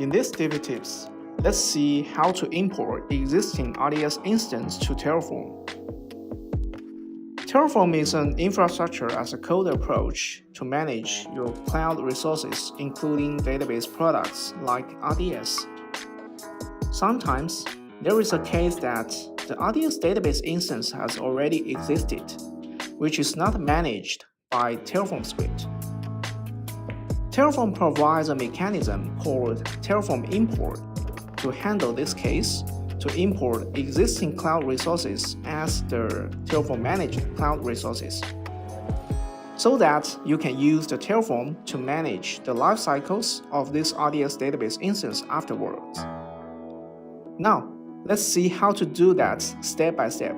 In this DB tips, let's see how to import existing RDS instance to Terraform. Terraform is an infrastructure as a code approach to manage your cloud resources, including database products like RDS. Sometimes, there is a case that the RDS database instance has already existed, which is not managed by Terraform script. Terraform provides a mechanism called Terraform Import to handle this case, to import existing cloud resources as the Terraform managed cloud resources, so that you can use the Terraform to manage the lifecycles of this RDS database instance afterwards. Now, let's see how to do that step by step.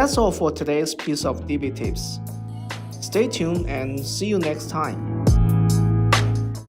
That's all for today's piece of DB tips. Stay tuned and see you next time.